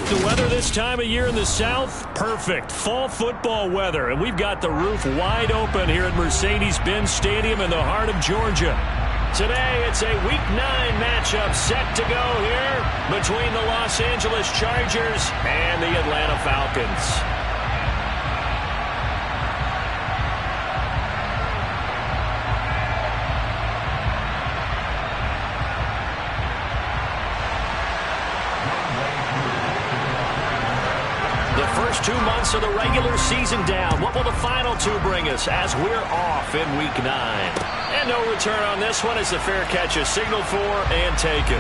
the weather this time of year in the South? Perfect. Fall football weather. And we've got the roof wide open here at Mercedes-Benz Stadium in the heart of Georgia. Today, it's a Week 9 matchup set to go here between the Los Angeles Chargers and the Atlanta Falcons. First 2 months of the regular season down. What will the final 2 bring us as we're off in Week 9? And no return on this one as the fair catch is signaled for and taken.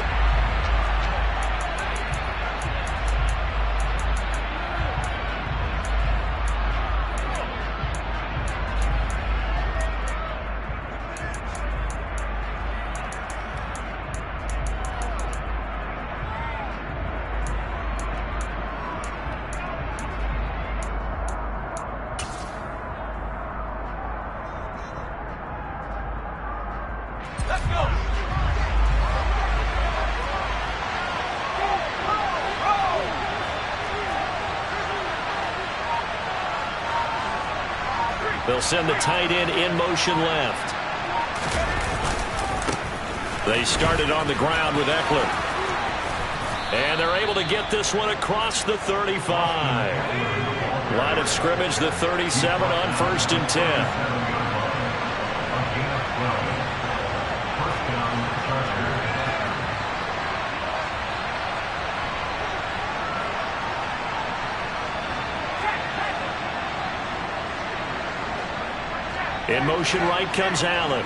They'll send the tight end in motion left. They started on the ground with Eckler. And they're able to get this one across the 35. Line of scrimmage, the 37 on 1st and 10. In motion right comes Allen.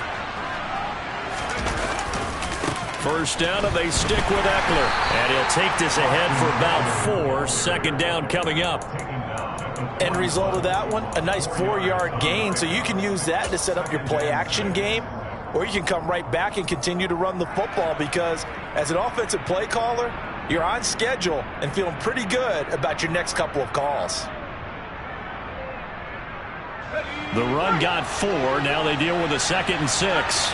First down, and they stick with Eckler. And he'll take this ahead for about 4. Second down coming up. End result of that one, a nice 4-yard gain. So you can use that to set up your play-action game, or you can come right back and continue to run the football because as an offensive play caller, you're on schedule and feeling pretty good about your next couple of calls. The run got 4. Now they deal with a 2nd and 6.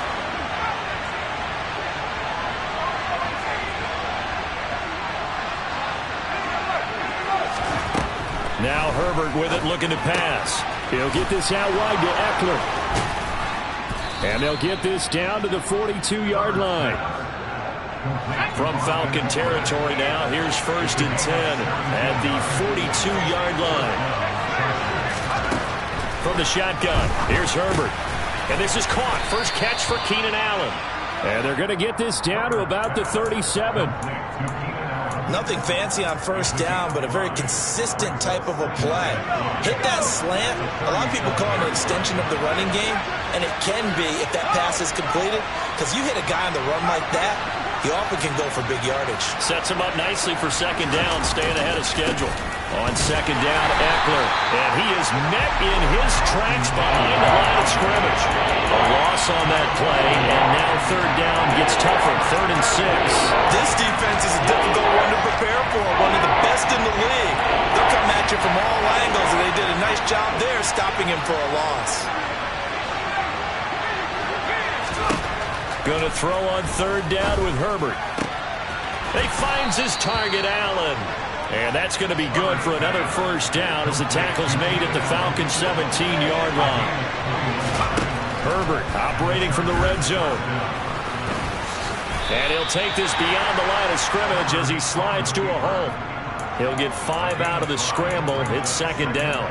Now Herbert with it, looking to pass. He'll get this out wide to Eckler. And they'll get this down to the 42-yard line. From Falcon territory now, here's 1st and 10 at the 42-yard line. From the shotgun, here's Herbert. And this is caught. First catch for Keenan Allen. And they're going to get this down to about the 37. Nothing fancy on first down, but a very consistent type of a play. Hit that slant. A lot of people call it an extension of the running game, and it can be if that pass is completed, because you hit a guy on the run like that, he often can go for big yardage. Sets him up nicely for second down, staying ahead of schedule. On second down, Eckler, and he is met in his tracks behind the line of scrimmage. A loss on that play, and now third down gets tougher, 3rd and 6. This defense is a difficult one to prepare for, one of the best in the league. They'll come at you from all angles, and they did a nice job there stopping him for a loss. Going to throw on third down with Herbert. He finds his target, Allen. And that's going to be good for another first down as the tackle's made at the Falcons' 17-yard line. Herbert operating from the red zone. And he'll take this beyond the line of scrimmage as he slides to a hole. He'll get 5 out of the scramble. It's second down.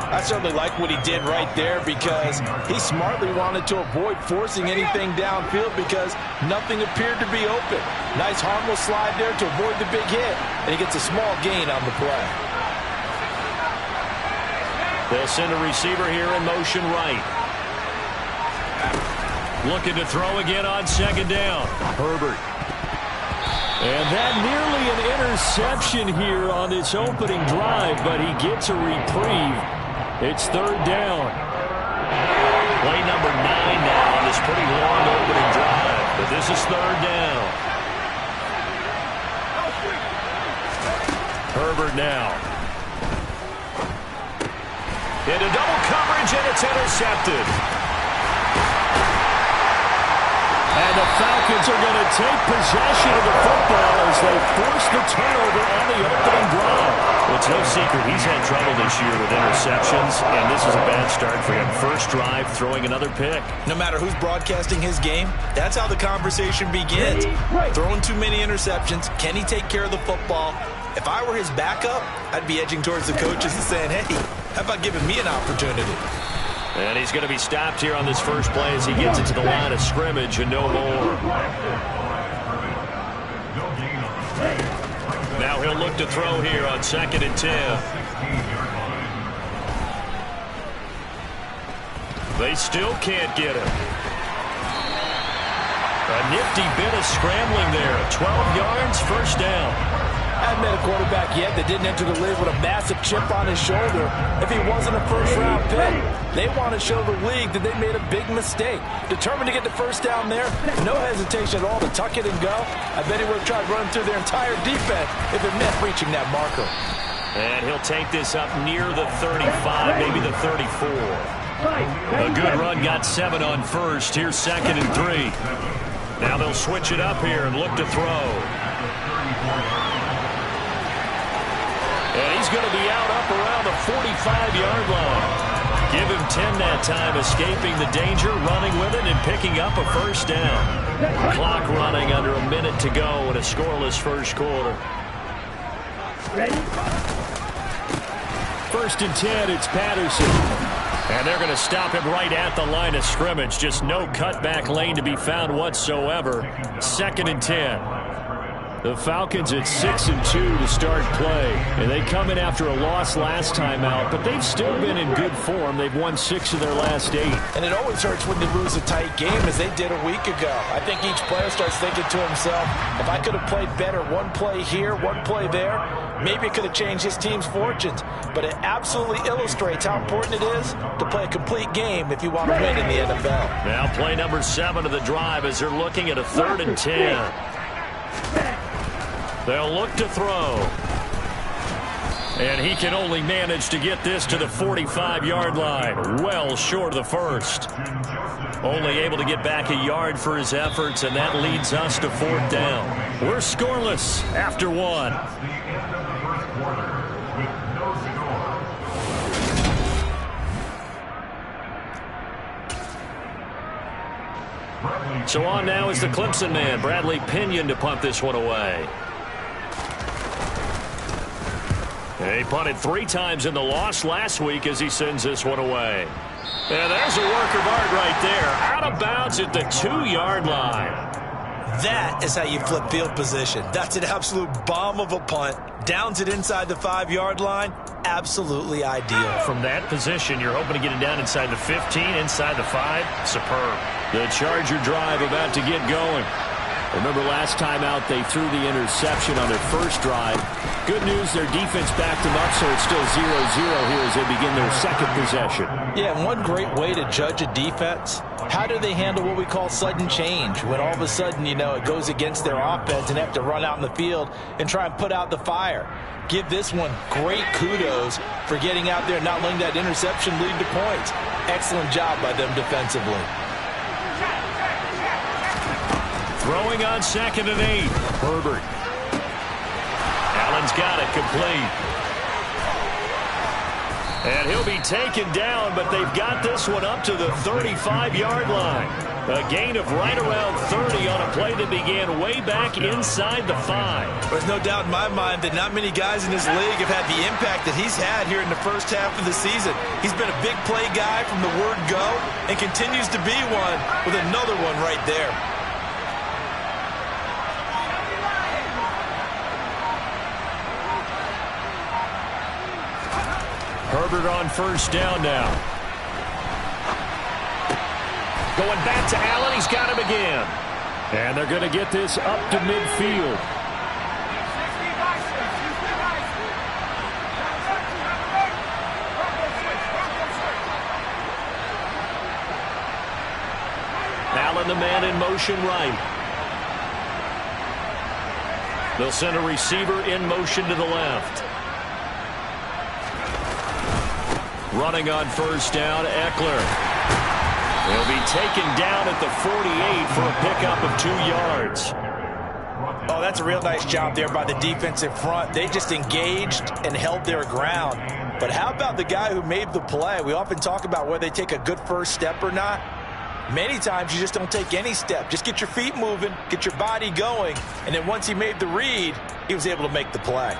I certainly like what he did right there because he smartly wanted to avoid forcing anything downfield because nothing appeared to be open. Nice harmless slide there to avoid the big hit, and he gets a small gain on the play. They'll send a receiver here in motion right. Looking to throw again on second down. Herbert. And that nearly an interception here on this opening drive, but he gets a reprieve. It's third down. Play number 9 now on this pretty long opening drive, but this is third down. Herbert now. Into double coverage, and it's intercepted. And the Falcons are going to take possession of the football as they force the turnover on the opening drive. Well, it's no secret he's had trouble this year with interceptions, and this is a bad start for him. First drive, throwing another pick. No matter who's broadcasting his game, that's how the conversation begins. Throwing too many interceptions. Can he take care of the football? If I were his backup, I'd be edging towards the coaches and saying, hey, how about giving me an opportunity? And he's going to be stopped here on this first play as he gets it to the line of scrimmage and no more. Now he'll look to throw here on 2nd and 10. They still can't get him. A nifty bit of scrambling there. 12 yards, first down. I haven't met a quarterback yet that didn't enter the league with a massive chip on his shoulder if he wasn't a first-round pick. They want to show the league that they made a big mistake. Determined to get the first down there, no hesitation at all to tuck it and go. I bet he would have tried running through their entire defense if it meant reaching that marker. And he'll take this up near the 35, maybe the 34. A good run, got 7 on first. Here's 2nd and 3. Now they'll switch it up here and look to throw. And he's going to be out up around the 45-yard line. Give him 10 that time, escaping the danger, running with it, and picking up a first down. Clock running under a minute to go in a scoreless first quarter. First and 10, it's Patterson. And they're going to stop him right at the line of scrimmage. Just no cutback lane to be found whatsoever. 2nd and 10. The Falcons at 6-2 to start play. And they come in after a loss last time out, but they've still been in good form. They've won 6 of their last 8. And it always hurts when they lose a tight game as they did a week ago. I think each player starts thinking to himself, if I could have played better one play here, one play there, maybe it could have changed his team's fortunes. But it absolutely illustrates how important it is to play a complete game if you want to win in the NFL. Now play number 7 of the drive as they're looking at a 3rd and 10. They'll look to throw. And he can only manage to get this to the 45-yard line. Well short of the first. Only able to get back a yard for his efforts, and that leads us to 4th down. We're scoreless after 1. So on now is the Clemson man, Bradley Pinion, to punt this one away. He punted 3 times in the loss last week as he sends this one away. And there's a work of art right there. Out of bounds at the 2-yard line. That is how you flip field position. That's an absolute bomb of a punt. Downs it inside the 5-yard line. Absolutely ideal. From that position, you're hoping to get it down inside the 15, inside the 5. Superb. The Charger drive about to get going. Remember last time out they threw the interception on their first drive. Good news, their defense backed them up, so it's still 0-0 here as they begin their second possession. Yeah, and one great way to judge a defense, how do they handle what we call sudden change? When all of a sudden, you know, it goes against their offense and they have to run out in the field and try and put out the fire. Give this one great kudos for getting out there and not letting that interception lead to points. Excellent job by them defensively. Throwing on 2nd and 8. Herbert. Allen's got it complete. And he'll be taken down, but they've got this one up to the 35-yard line. A gain of right around 30 on a play that began way back inside the 5. There's no doubt in my mind that not many guys in this league have had the impact that he's had here in the first half of the season. He's been a big play guy from the word go and continues to be one with another one right there. Herbert on first down now. Going back to Allen. He's got him again. And they're going to get this up to midfield. Allen, the man in motion right. They'll send a receiver in motion to the left. Running on first down, Eckler. He'll be taken down at the 48 for a pickup of 2 yards. Oh, that's a real nice job there by the defensive front. They just engaged and held their ground. But how about the guy who made the play? We often talk about whether they take a good first step or not. Many times you just don't take any step. Just get your feet moving, get your body going, and then once he made the read, he was able to make the play.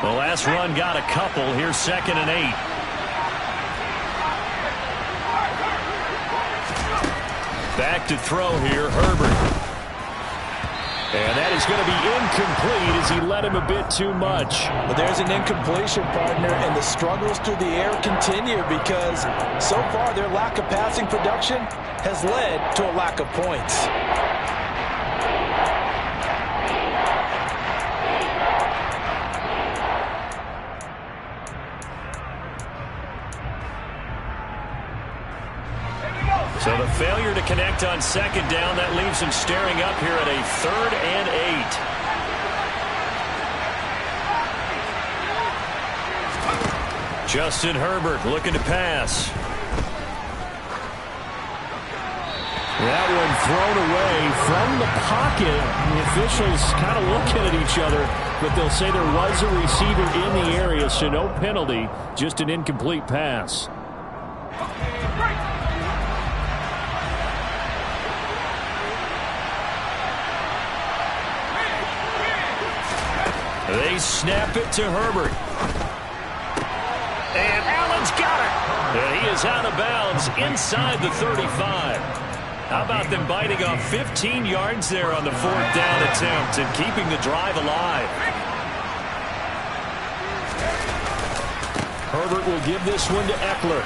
The last run got a couple. Here's 2nd and 8. Back to throw here, Herbert. And that is going to be incomplete as he led him a bit too much. But there's an incompletion, partner, and the struggles through the air continue because so far their lack of passing production has led to a lack of points. So the failure to connect on 2nd down, that leaves him staring up here at a 3rd and 8. Justin Herbert looking to pass. That one thrown away from the pocket. The officials kind of looking at each other, but they'll say there was a receiver in the area, so no penalty, just an incomplete pass. They snap it to Herbert. And Allen's got it. And he is out of bounds inside the 35. How about them biting off 15 yards there on the 4th down attempt and keeping the drive alive? Herbert will give this one to Eckler.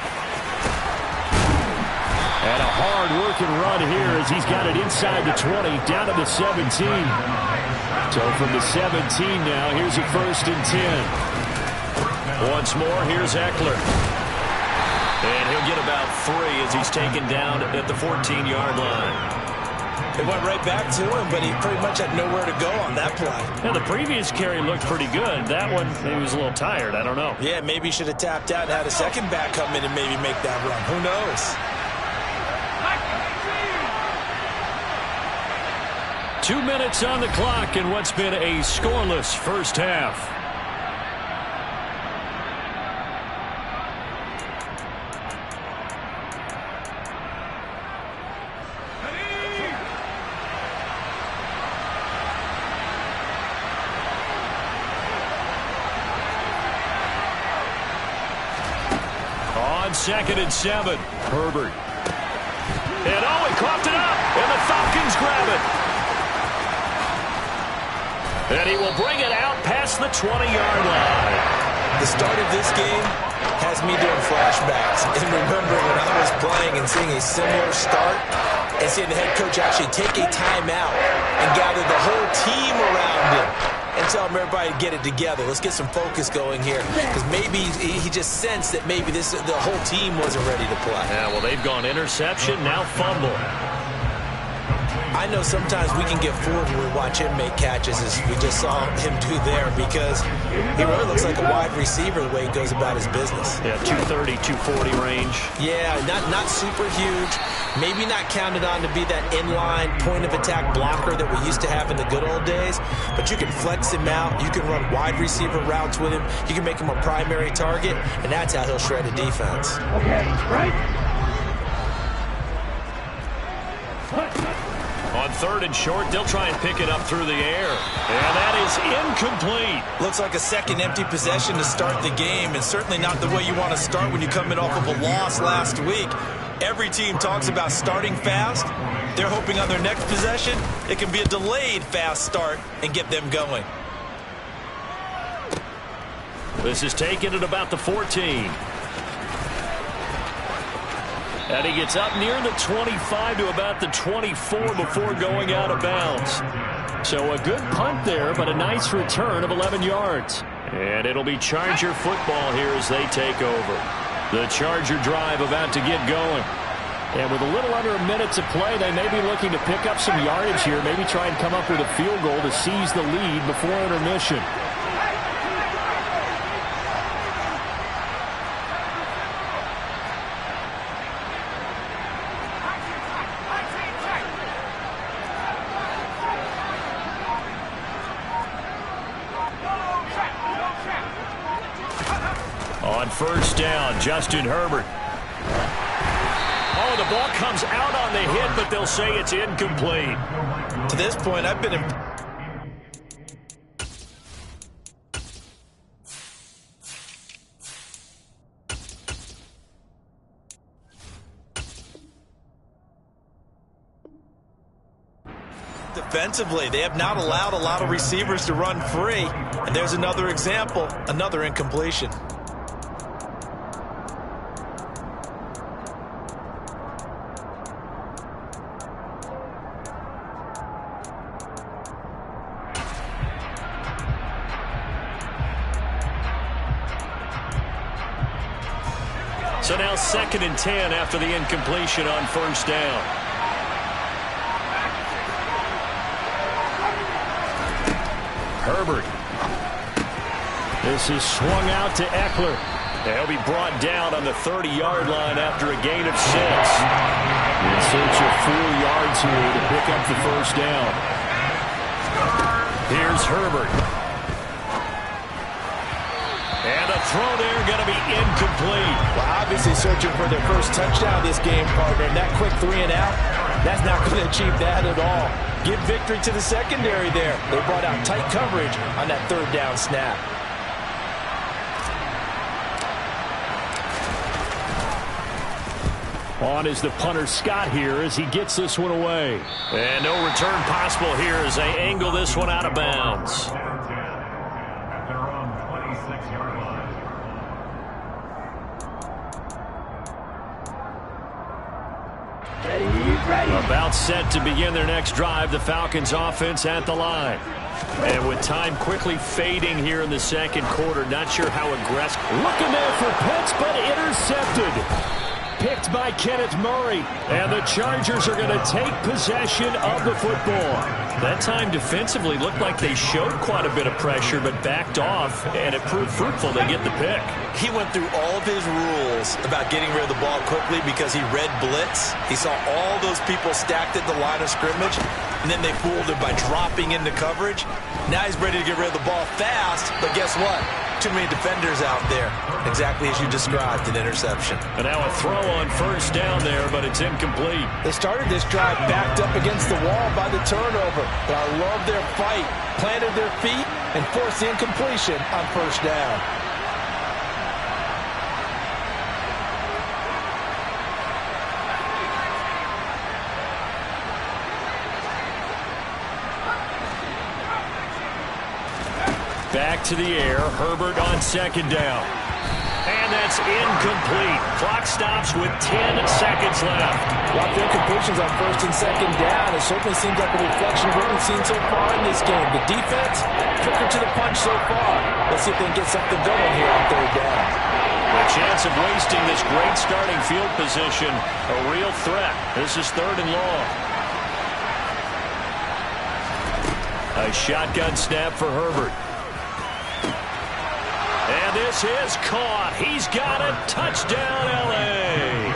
And a hard-working run here as he's got it inside the 20, down to the 17. So from the 17 now, here's a 1st and 10. Once more, here's Eckler. And he'll get about 3 as he's taken down at the 14-yard line. It went right back to him, but he pretty much had nowhere to go on that play. Now, the previous carry looked pretty good. That one, maybe he was a little tired. I don't know. Yeah, maybe he should have tapped out and had a second back come in and maybe make that run. Who knows? 2 minutes on the clock in what's been a scoreless first half. On 2nd and 7, Herbert. And oh, he coughed it up, and the Falcons grab it. And he will bring it out past the 20-yard line. The start of this game has me doing flashbacks. And remembering when I was playing and seeing a similar start and seeing the head coach actually take a timeout and gather the whole team around him and tell him everybody to get it together. Let's get some focus going here. Because maybe he just sensed that maybe the whole team wasn't ready to play. Yeah, well, they've gone interception, now fumble. I know sometimes we can get fooled when we watch him make catches, as we just saw him do there, because he really looks like a wide receiver the way he goes about his business. Yeah, 230, 240 range. Yeah, not super huge. Maybe not counted on to be that inline point-of-attack blocker that we used to have in the good old days, but you can flex him out. You can run wide receiver routes with him. You can make him a primary target, and that's how he'll shred a defense. Okay, right? On 3rd and short, they'll try and pick it up through the air. And that is incomplete. Looks like a second empty possession to start the game, and certainly not the way you want to start when you come in off of a loss last week. Every team talks about starting fast. They're hoping on their next possession, it can be a delayed fast start and get them going. This is taken at about the 14. And he gets up near the 25 to about the 24 before going out of bounds. So a good punt there, but a nice return of 11 yards. And it'll be Charger football here as they take over. The Charger drive about to get going. And with a little under a minute to play, they may be looking to pick up some yardage here, maybe try and come up with a field goal to seize the lead before intermission. On first down, Justin Herbert. Oh, the ball comes out on the hit, but they'll say it's incomplete. To this point, I've been defensively. They have not allowed a lot of receivers to run free. And there's another example, another incompletion. So now 2nd and 10 after the incompletion on first down. Herbert. This is swung out to Eckler. He'll be brought down on the 30-yard line after a gain of 6. In search of 4 yards here to pick up the first down. Here's Herbert. And a throw there going to be incomplete. Well, obviously searching for their first touchdown this game, partner. And that quick 3 and out, that's not going to achieve that at all. Give victory to the secondary there. They brought out tight coverage on that 3rd down snap. On is the punter Scott here as he gets this one away. And no return possible here as they angle this one out of bounds. About set to begin their next drive, the Falcons offense at the line. And with time quickly fading here in the 2nd quarter, not sure how aggressive. Looking there for Pitts, but intercepted. Picked by Kenneth Murray. And the Chargers are going to take possession of the football. That time defensively looked like they showed quite a bit of pressure, but backed off, and it proved fruitful to get the pick. He went through all of his rules about getting rid of the ball quickly because he read blitz. He saw all those people stacked at the line of scrimmage, and then they fooled him by dropping into coverage. Now he's ready to get rid of the ball fast, but guess what? Too many defenders out there. Exactly as you described, an interception. And now a throw on first down there, but it's incomplete. They started this drive backed up against the wall by the turnover, but I love their fight. Planted their feet and forced the incompletion on first down. Back to the air. Herbert on 2nd down. And that's incomplete. Clock stops with 10 seconds left. Lots of incompletions on 1st and 2nd down. It certainly seems like a reflection of what we've seen so far in this game. The defense, quicker to the punch so far. Let's see if they can get something going here on 3rd down. The chance of wasting this great starting field position, a real threat. This is 3rd and long. A shotgun snap for Herbert. And this is caught. He's got it. Touchdown, L.A.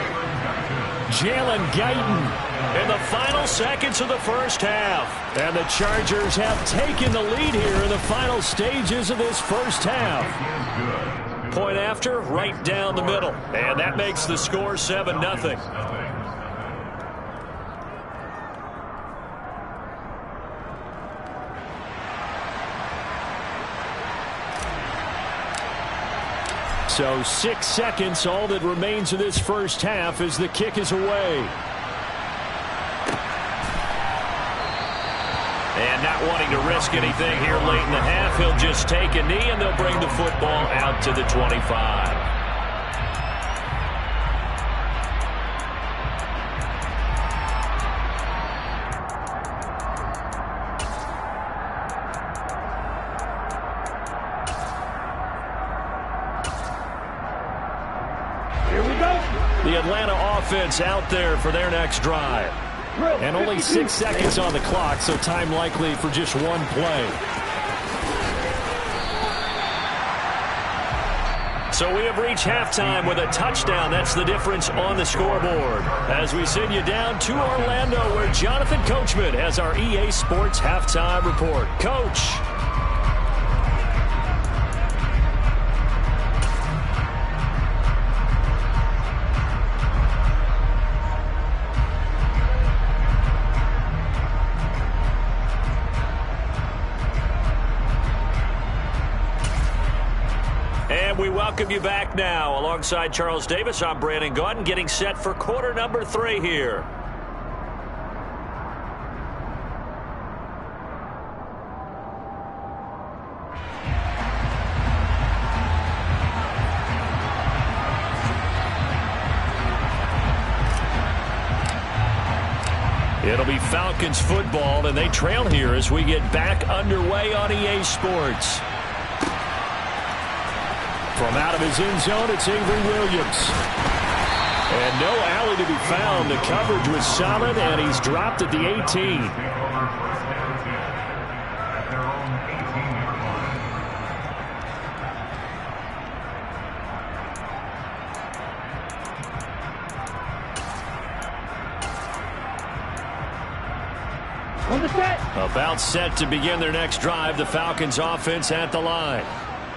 Jalen Guyton in the final seconds of the first half. And the Chargers have taken the lead here in the final stages of this first half. Point after, right down the middle. And that makes the score 7-0. So 6 seconds, all that remains of this first half as the kick is away. And not wanting to risk anything here late in the half, he'll just take a knee and they'll bring the football out to the 25. Here we go. The Atlanta offense out there for their next drive. And only 6 seconds on the clock, so time likely for just one play. So we have reached halftime with a touchdown. That's the difference on the scoreboard. As we send you down to Orlando, where Jonathan Coachman has our EA Sports Halftime Report. Coach. And we welcome you back now. Alongside Charles Davis, I'm Brandon Gaudin, getting set for quarter number 3 here. It'll be Falcons football, and they trail here as we get back underway on EA Sports. From out of his end zone, it's Avery Williams. And no alley to be found. The coverage was solid, and he's dropped at the 18. About set to begin their next drive. The Falcons offense at the line.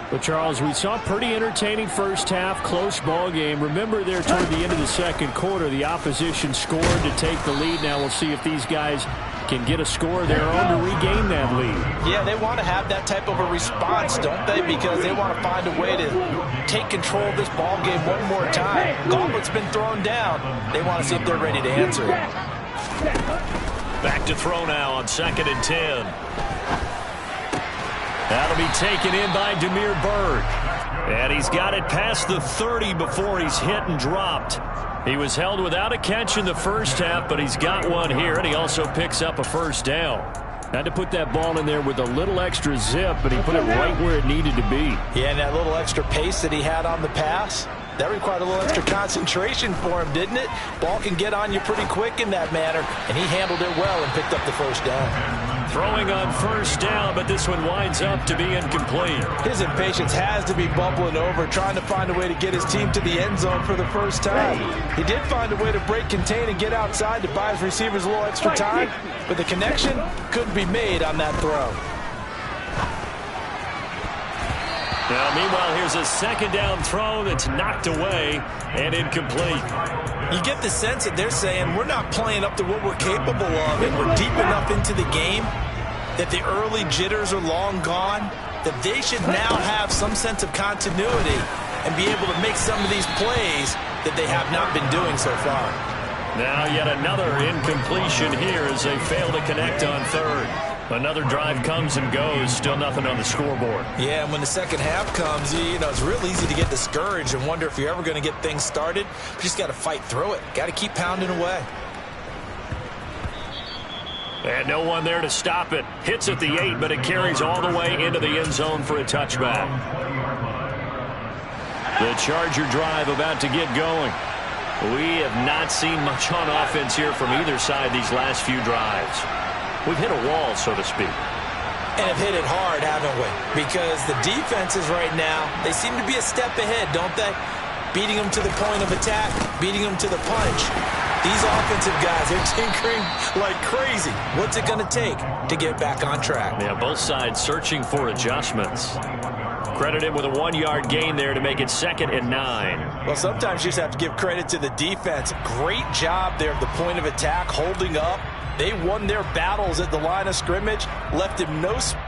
But, Charles, we saw a pretty entertaining first half, close ball game. Remember there toward the end of the second quarter, the opposition scored to take the lead. Now we'll see if these guys can get a score of their own to regain that lead. Yeah, they want to have that type of a response, don't they? Because they want to find a way to take control of this ball game one more time. Gauntlet's been thrown down. They want to see if they're ready to answer it. Back to throw now on 2nd and 10. That'll be taken in by Damiere Byrd. And he's got it past the 30 before he's hit and dropped. He was held without a catch in the first half, but he's got one here, and he also picks up a first down. Had to put that ball in there with a little extra zip, but he put it right where it needed to be. Yeah, and that little extra pace that he had on the pass, that required a little extra concentration for him, didn't it? Ball can get on you pretty quick in that manner, and he handled it well and picked up the first down. Throwing on first down, but this one winds up to be incomplete. His impatience has to be bubbling over, trying to find a way to get his team to the end zone for the first time. He did find a way to break contain and get outside to buy his receivers a little extra time, but the connection couldn't be made on that throw. Now, meanwhile, here's a second down throw that's knocked away and incomplete. You get the sense that they're saying we're not playing up to what we're capable of, and we're deep enough into the game that the early jitters are long gone, that they should now have some sense of continuity and be able to make some of these plays that they have not been doing so far. Now yet another incompletion here as they fail to connect on 3rd. Another drive comes and goes, still nothing on the scoreboard. Yeah, and when the second half comes, you know, it's real easy to get discouraged and wonder if you're ever going to get things started. You just got to fight through it. Got to keep pounding away. And no one there to stop it. Hits at the 8, but it carries all the way into the end zone for a touchback. The Charger drive about to get going. We have not seen much on offense here from either side these last few drives. We've hit a wall, so to speak. And have hit it hard, haven't we? Because the defenses right now, they seem to be a step ahead, don't they? Beating them to the point of attack, beating them to the punch. These offensive guys, they're tinkering like crazy. What's it going to take to get back on track? Yeah, both sides searching for adjustments. Credit him with a 1-yard gain there to make it 2nd and 9. Well, sometimes you just have to give credit to the defense. Great job there at the point of attack, holding up. They won their battles at the line of scrimmage, left him no space.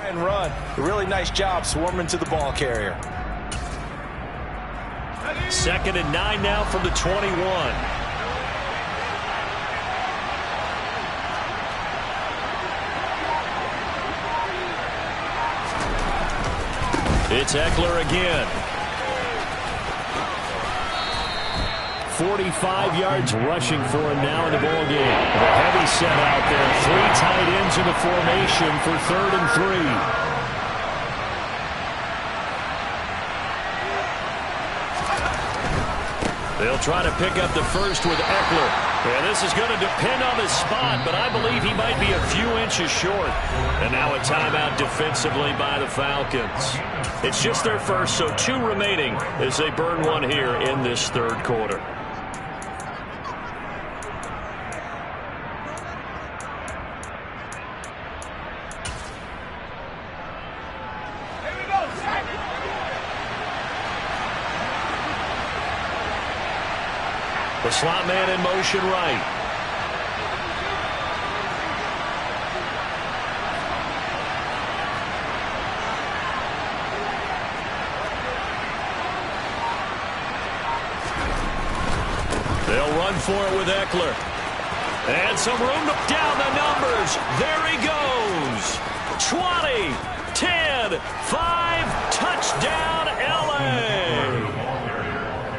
And run. A really nice job swarming to the ball carrier. 2nd and 9 now from the 21. It's Eckler again. 45 yards rushing for him now in the ball game. The heavy set out there. 3 tight ends in the formation for 3rd and 3. They'll try to pick up the first with Eckler. And this is going to depend on the spot, but I believe he might be a few inches short. And now a timeout defensively by the Falcons. It's just their first, so 2 remaining as they burn one here in this 3rd quarter. The slot man in motion right. They'll run for it with Eckler. And some room to down the numbers. There he goes. 20, 10, 5, touchdown LA.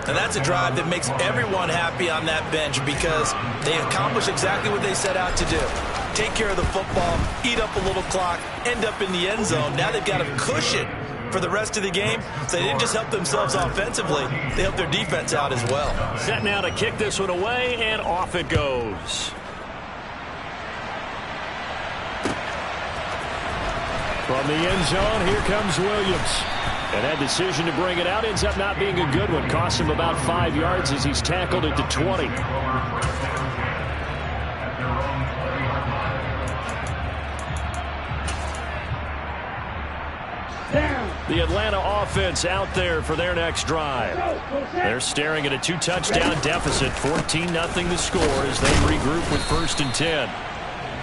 And that's a drive that makes everyone happy on that bench because they accomplish exactly what they set out to do. Take care of the football, eat up a little clock, end up in the end zone. Now they've got a cushion for the rest of the game. So they didn't just help themselves offensively, they helped their defense out as well. Set now to kick this one away, and off it goes. From the end zone, here comes Williams. And that decision to bring it out ends up not being a good one. Costs him about 5 yards as he's tackled at the 20. The Atlanta offense out there for their next drive. They're staring at a 2-touchdown deficit. 14-0 the score as they regroup with 1st and 10.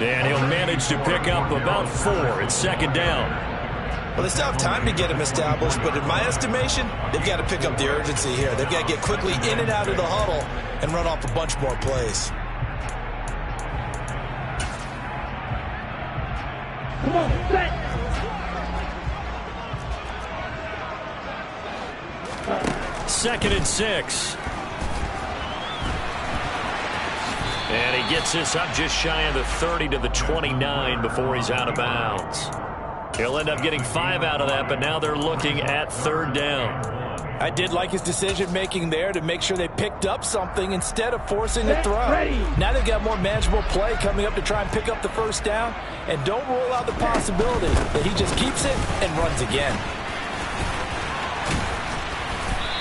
And he'll manage to pick up about 4 at 2nd down. Well, they still have time to get him established, but in my estimation, they've got to pick up the urgency here. They've got to get quickly in and out of the huddle and run off a bunch more plays. Come on, set. 2nd and 6. And he gets this up just shy of the 30 to the 29 before he's out of bounds. He'll end up getting 5 out of that, but now they're looking at 3rd down. I did like his decision-making there to make sure they picked up something instead of forcing the throw. Now they've got more manageable play coming up to try and pick up the 1st down, and don't rule out the possibility that he just keeps it and runs again.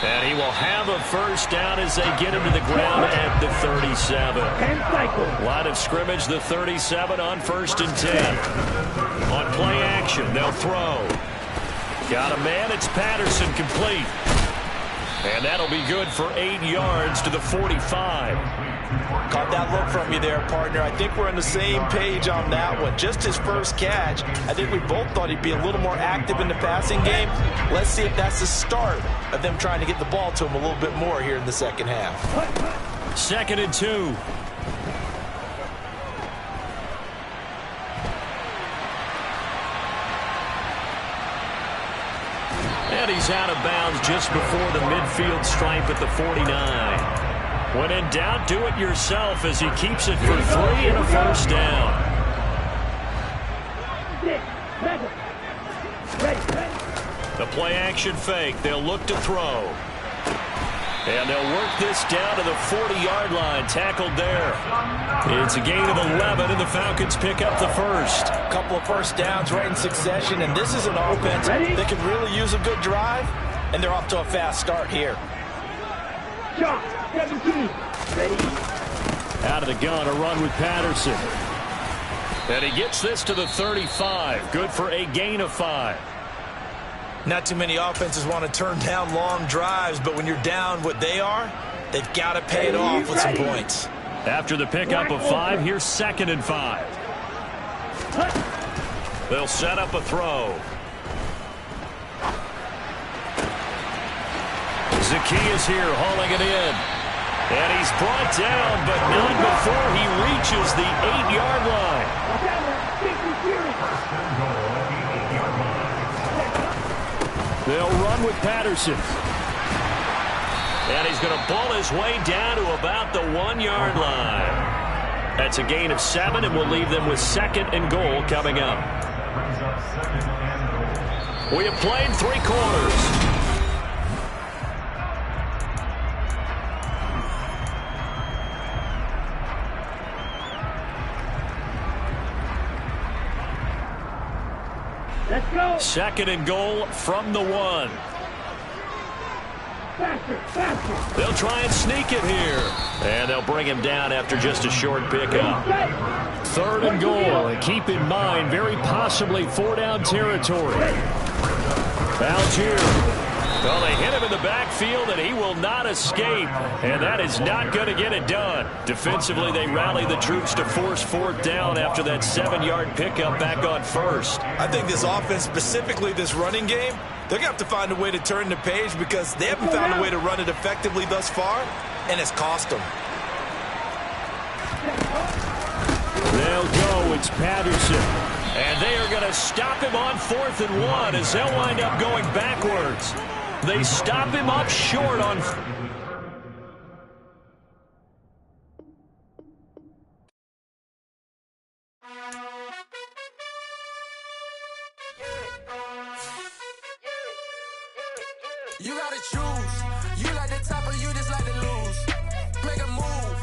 And he will have a 1st down as they get him to the ground at the 37. Line of scrimmage, the 37 on 1st and 10. On play action, they'll throw. Got a man, it's Patterson, complete. And that'll be good for 8 yards to the 45. Caught that look from you there, partner. I think we're on the same page on that one. Just his first catch. I think we both thought he'd be a little more active in the passing game. Let's see if that's the start of them trying to get the ball to him a little bit more here in the 2nd half. 2nd and 2. And he's out of bounds just before the midfield stripe at the 49. When in doubt, do it yourself as he keeps it for 3 and a 1st down. The play action fake. They'll look to throw. And they'll work this down to the 40-yard line. Tackled there. It's a gain of 11, and the Falcons pick up the 1st. A couple of 1st downs right in succession, and this is an offense that can really use a good drive, and they're off to a fast start here. Out of the gun, a run with Patterson. And he gets this to the 35. Good for a gain of 5. Not too many offenses want to turn down long drives, but when you're down what they are, they've got to pay it off with some points. After the pickup of 5, here's 2nd and 5. They'll set up a throw. Zacchaeus here hauling it in. And he's brought down, but not before he reaches the 8-yard line. They'll run with Patterson. And he's going to pull his way down to about the 1-yard line. That's a gain of 7, and we'll leave them with 2nd and goal coming up. We have played 3 quarters. Let's go. 2nd and goal from the 1. They'll try and sneak it here. And they'll bring him down after just a short pickup. 3rd and goal. And keep in mind, very possibly 4-down territory. Algier. Well, they hit him in the backfield, and he will not escape. And that is not going to get it done. Defensively, they rally the troops to force 4th down after that 7-yard pickup back on 1st. I think this offense, specifically this running game, they're going to have to find a way to turn the page because they haven't found a way to run it effectively thus far, and it's cost them. They'll go. It's Patterson. And they are going to stop him on 4th and 1 as they'll wind up going backwards. They stop him up short on... You gotta choose. You like the top or you just like to lose. Make a move.